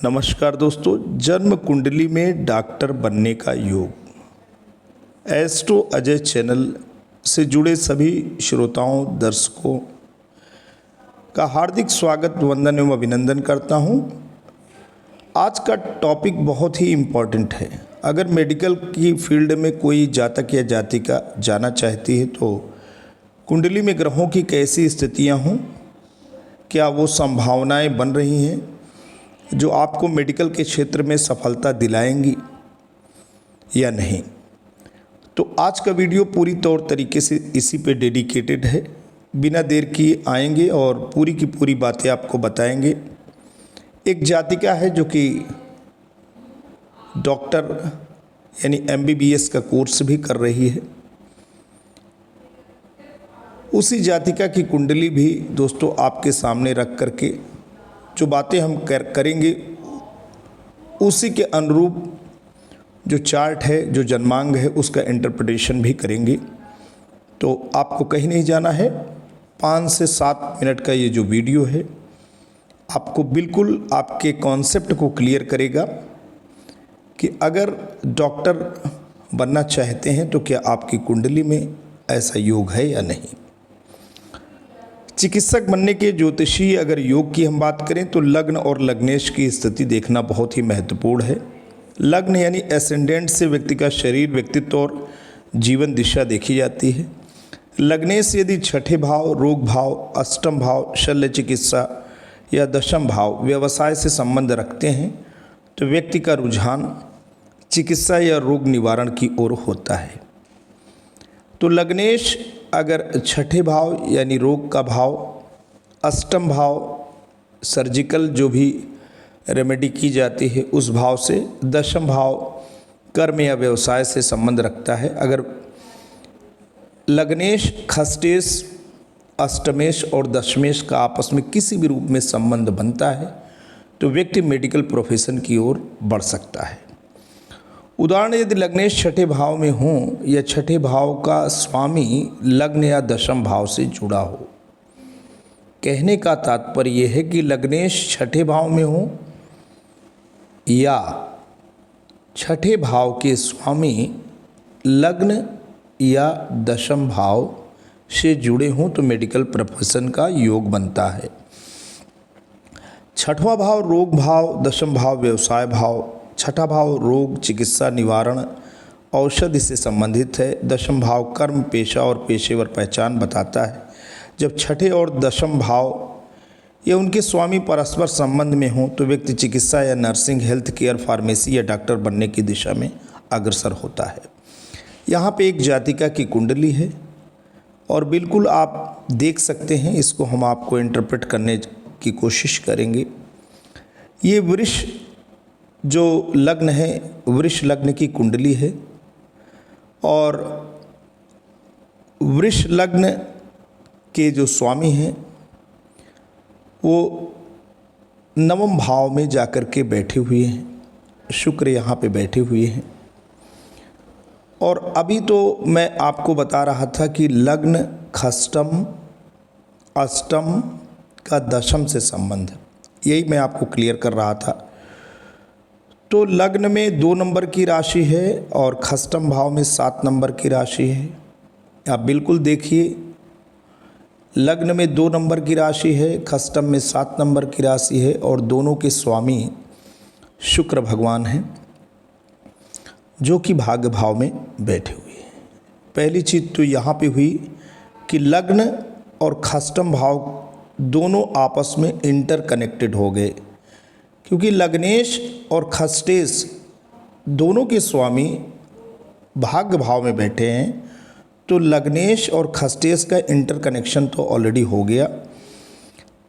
नमस्कार दोस्तों, जन्म कुंडली में डॉक्टर बनने का योग। एस्ट्रो अजय चैनल से जुड़े सभी श्रोताओं दर्शकों का हार्दिक स्वागत, वंदन एवं अभिनंदन करता हूं। आज का टॉपिक बहुत ही इम्पोर्टेंट है। अगर मेडिकल की फील्ड में कोई जातक या जातिका जाना चाहती है तो कुंडली में ग्रहों की कैसी स्थितियां हों, क्या वो संभावनाएं बन रही हैं जो आपको मेडिकल के क्षेत्र में सफलता दिलाएंगी या नहीं। तो आज का वीडियो पूरी तौर तरीके से इसी पे डेडिकेटेड है। बिना देर किए आएंगे और पूरी की पूरी बातें आपको बताएंगे। एक जातिका है जो कि डॉक्टर यानी MBBS का कोर्स भी कर रही है। उसी जातिका की कुंडली भी दोस्तों आपके सामने रख करके जो बातें हम करेंगे उसी के अनुरूप जो चार्ट है, जो जन्मांग है, उसका इंटरप्रिटेशन भी करेंगे। तो आपको कहीं नहीं जाना है। 5 से 7 मिनट का ये जो वीडियो है आपको बिल्कुल आपके कॉन्सेप्ट को क्लियर करेगा कि अगर डॉक्टर बनना चाहते हैं तो क्या आपकी कुंडली में ऐसा योग है या नहीं। चिकित्सक बनने के ज्योतिषीय अगर योग की हम बात करें तो लग्न और लग्नेश की स्थिति देखना बहुत ही महत्वपूर्ण है। लग्न यानी एसेंडेंट से व्यक्ति का शरीर, व्यक्तित्व और जीवन दिशा देखी जाती है। लग्नेश यदि छठे भाव, रोग भाव, अष्टम भाव, शल्य चिकित्सा या दशम भाव व्यवसाय से संबंध रखते हैं तो व्यक्ति का रुझान चिकित्सा या रोग निवारण की ओर होता है। तो लग्नेश अगर छठे भाव यानी रोग का भाव, अष्टम भाव सर्जिकल जो भी रेमेडी की जाती है उस भाव से, दशम भाव कर्म या व्यवसाय से संबंध रखता है। अगर लग्नेश, खष्टेश, अष्टमेश और दशमेश का आपस में किसी भी रूप में संबंध बनता है तो व्यक्ति मेडिकल प्रोफेशन की ओर बढ़ सकता है। उदाहरण, यदि लग्नेश छठे भाव में हो या छठे भाव का स्वामी लग्न या दशम भाव से जुड़ा हो। कहने का तात्पर्य यह है कि लग्नेश छठे भाव में हो या छठे भाव के स्वामी लग्न या दशम भाव से जुड़े हों तो मेडिकल प्रोफेशन का योग बनता है। छठवां भाव रोग भाव, दशम भाव व्यवसाय भाव, छठा भाव रोग, चिकित्सा, निवारण, औषधि से संबंधित है। दशम भाव कर्म, पेशा और पेशेवर पहचान बताता है। जब छठे और दशम भाव या उनके स्वामी परस्पर संबंध में हों तो व्यक्ति चिकित्सा या नर्सिंग, हेल्थ केयर, फार्मेसी या डॉक्टर बनने की दिशा में अग्रसर होता है। यहाँ पे एक जातिका की कुंडली है और बिल्कुल आप देख सकते हैं। इसको हम आपको इंटरप्रेट करने की कोशिश करेंगे। ये वृष जो लग्न है, वृष लग्न की कुंडली है और वृष लग्न के जो स्वामी हैं वो नवम भाव में जाकर के बैठे हुए हैं। शुक्र यहाँ पे बैठे हुए हैं। और अभी तो मैं आपको बता रहा था कि लग्न, खष्टम, अष्टम का दशम से संबंध, यही मैं आपको क्लियर कर रहा था। तो लग्न में 2 नंबर की राशि है और खष्टम भाव में 7 नंबर की राशि है। आप बिल्कुल देखिए, लग्न में 2 नंबर की राशि है, खष्टम में 7 नंबर की राशि है और दोनों के स्वामी शुक्र भगवान हैं जो कि भाग्य भाव में बैठे हुए हैं। पहली चीज़ तो यहाँ पे हुई कि लग्न और खष्टम भाव दोनों आपस में इंटरकनेक्टेड हो गए, क्योंकि लग्नेश और खष्टेश दोनों के स्वामी भाग्य भाव में बैठे हैं। तो लग्नेश और खष्टेश का इंटरकनेक्शन तो ऑलरेडी हो गया।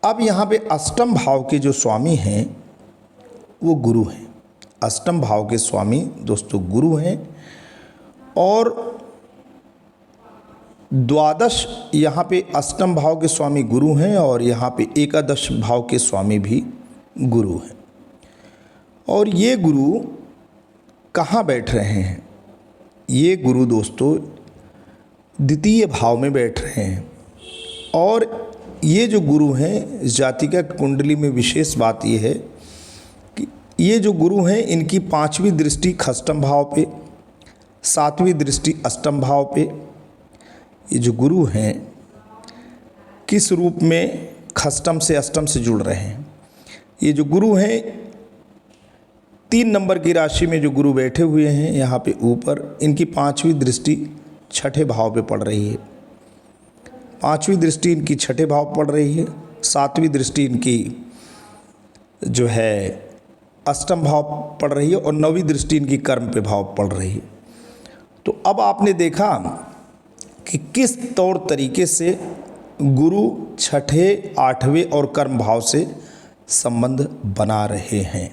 अब यहाँ पे अष्टम भाव के जो स्वामी हैं वो गुरु हैं। अष्टम भाव के स्वामी दोस्तों गुरु हैं और द्वादश, यहाँ पे अष्टम भाव के स्वामी गुरु हैं और यहाँ पे एकादश भाव के स्वामी भी गुरु हैं। और ये गुरु कहाँ बैठ रहे हैं? ये गुरु दोस्तों द्वितीय भाव में बैठ रहे हैं। और ये जो गुरु हैं, जातिका कुंडली में विशेष बात ये है कि ये जो गुरु हैं इनकी 5वीं दृष्टि खष्टम भाव पे, 7वीं दृष्टि अष्टम भाव पे। ये जो गुरु हैं किस रूप में खष्टम से अष्टम से जुड़ रहे हैं। ये जो गुरु हैं 3 नंबर की राशि में जो गुरु बैठे हुए हैं यहाँ पे ऊपर, इनकी 5वीं दृष्टि छठे भाव पे पड़ रही है। 5वीं दृष्टि इनकी छठे भाव पड़ रही है। 7वीं दृष्टि इनकी जो है अष्टम भाव पड़ रही है और 9वीं दृष्टि इनकी कर्म पे भाव पड़ रही है। तो अब आपने देखा कि किस तौर तरीके से गुरु छठे, 8वें और कर्म भाव से संबंध बना रहे हैं।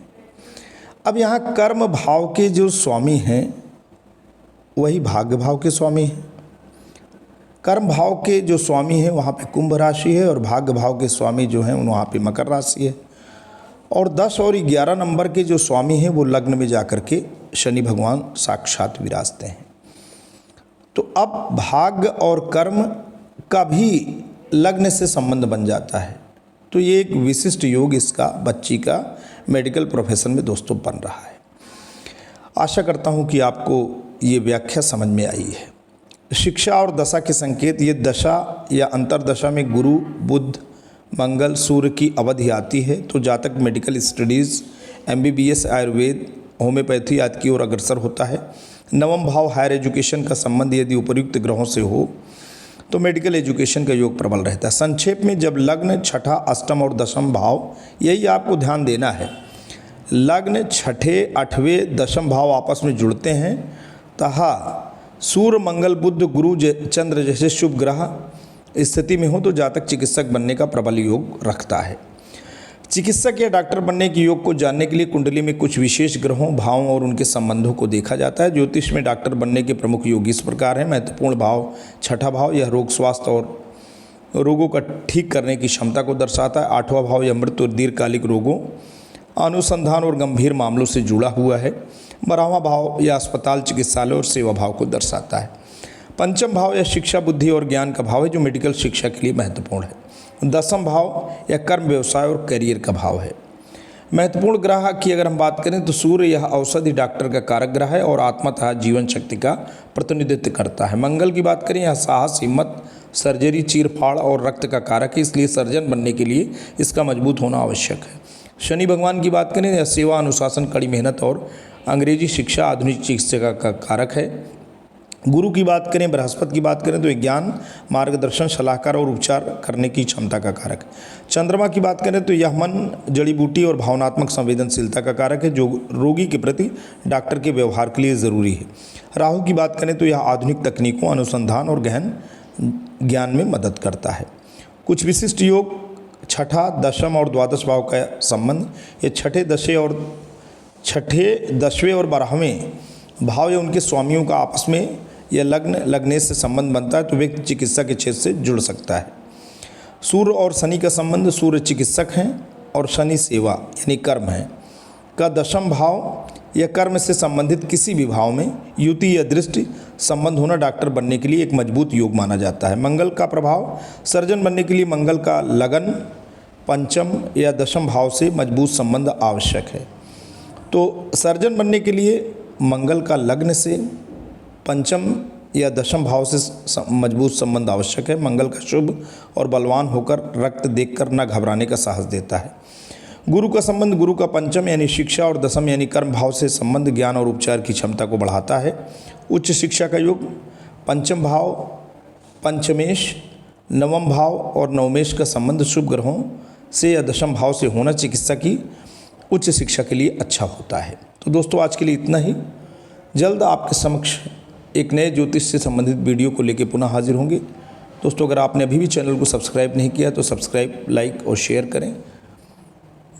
अब यहाँ कर्म भाव के जो स्वामी हैं वही भाग्य भाव के स्वामी हैं। कर्म भाव के जो स्वामी हैं वहाँ पे कुंभ राशि है और भाग्य भाव के स्वामी जो हैं वहाँ पे मकर राशि है। और 10 और 11 नंबर के जो स्वामी हैं वो लग्न में जाकर के शनि भगवान साक्षात विराजते हैं। तो अब भाग्य और कर्म का भी लग्न से संबंध बन जाता है। तो ये एक विशिष्ट योग इसका बच्ची का मेडिकल प्रोफेशन में दोस्तों बन रहा है। आशा करता हूँ कि आपको ये व्याख्या समझ में आई है। शिक्षा और दशा के संकेत, ये दशा या अंतरदशा में गुरु, बुध, मंगल, सूर्य की अवधि आती है तो जातक medical studies, MBBS, Ayurveda, homeopathy आदि की ओर अग्रसर होता है। 9वां भाव हायर एजुकेशन का संबंध यदि उपर्युक्त ग्रहों से हो तो मेडिकल एजुकेशन का योग प्रबल रहता है। संक्षेप में जब लग्न, छठा, अष्टम और दशम भाव, यही आपको ध्यान देना है, लग्न, छठे, 8वें, दशम भाव आपस में जुड़ते हैं तथा सूर्य, मंगल, बुध, गुरु, चंद्र जैसे शुभ ग्रह स्थिति में हो तो जातक चिकित्सक बनने का प्रबल योग रखता है। चिकित्सक या डॉक्टर बनने के योग को जानने के लिए कुंडली में कुछ विशेष ग्रहों, भावों और उनके संबंधों को देखा जाता है। ज्योतिष में डॉक्टर बनने के प्रमुख योग इस प्रकार हैं। महत्वपूर्ण भाव छठा भाव, यह रोग, स्वास्थ्य और रोगों का ठीक करने की क्षमता को दर्शाता है। 8वां भाव यह मृत्यु और दीर्घकालिक रोगों, अनुसंधान और गंभीर मामलों से जुड़ा हुआ है। 12वां भाव यह अस्पताल, चिकित्सालय और सेवा भाव को दर्शाता है। 5वां भाव यह शिक्षा, बुद्धि और ज्ञान का भाव है जो मेडिकल शिक्षा के लिए महत्वपूर्ण है। 10वां भाव यह कर्म, व्यवसाय और करियर का भाव है। महत्वपूर्ण ग्रह की अगर हम बात करें तो सूर्य यह औषधि, डॉक्टर का कारक ग्रह है और आत्मा तथा जीवन शक्ति का प्रतिनिधित्व करता है। मंगल की बात करें, यह साहस, हिम्मत, सर्जरी, चीरफाड़ और रक्त का कारक है, इसलिए सर्जन बनने के लिए इसका मजबूत होना आवश्यक है। शनि भगवान की बात करें, यह सेवा, अनुशासन, कड़ी मेहनत और अंग्रेजी शिक्षा, आधुनिक चिकित्सा का कारक है। गुरु की बात करें, बृहस्पति की बात करें तो ज्ञान, मार्गदर्शन, सलाहकार और उपचार करने की क्षमता का कारक है। चंद्रमा की बात करें तो यह मन, जड़ी बूटी और भावनात्मक संवेदनशीलता का कारक है जो रोगी के प्रति डॉक्टर के व्यवहार के लिए ज़रूरी है। राहु की बात करें तो यह आधुनिक तकनीकों, अनुसंधान और गहन ज्ञान में मदद करता है। कुछ विशिष्ट योग, छठा, दशम और द्वादश भाव का संबंध, ये छठे, 10वें और 12वें भाव या उनके स्वामियों का आपस में यह लग्न से संबंध बनता है तो व्यक्ति चिकित्सा के क्षेत्र से जुड़ सकता है। सूर्य और शनि का संबंध, सूर्य चिकित्सक हैं और शनि सेवा यानी कर्म है का 10वां भाव या कर्म से संबंधित किसी भी भाव में युति या दृष्टि संबंध होना डॉक्टर बनने के लिए एक मजबूत योग माना जाता है। मंगल का प्रभाव, सर्जन बनने के लिए मंगल का लगन, 5म या 10म भाव से मजबूत संबंध आवश्यक है। तो सर्जन बनने के लिए मंगल का लग्न से 5म या 10म भाव से मजबूत संबंध आवश्यक है। मंगल का शुभ और बलवान होकर रक्त देखकर न घबराने का साहस देता है। गुरु का संबंध, गुरु का 5म यानी शिक्षा और 10म यानी कर्म भाव से संबंध ज्ञान और उपचार की क्षमता को बढ़ाता है। उच्च शिक्षा का योग, 5म भाव, पंचमेश, 9वां भाव और नवमेश का संबंध शुभ ग्रहों से या 10म भाव से होना चिकित्सा की उच्च शिक्षा के लिए अच्छा होता है। तो दोस्तों आज के लिए इतना ही। जल्द आपके समक्ष एक नए ज्योतिष से संबंधित वीडियो को लेकर पुनः हाजिर होंगे। दोस्तों अगर आपने अभी भी चैनल को सब्सक्राइब नहीं किया तो सब्सक्राइब, लाइक और शेयर करें।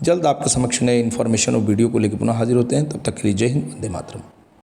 जल्द आपके समक्ष नए इन्फॉर्मेशन और वीडियो को लेकर पुनः हाजिर होते हैं। तब तक के लिए जय हिंद, वंदे मातरम।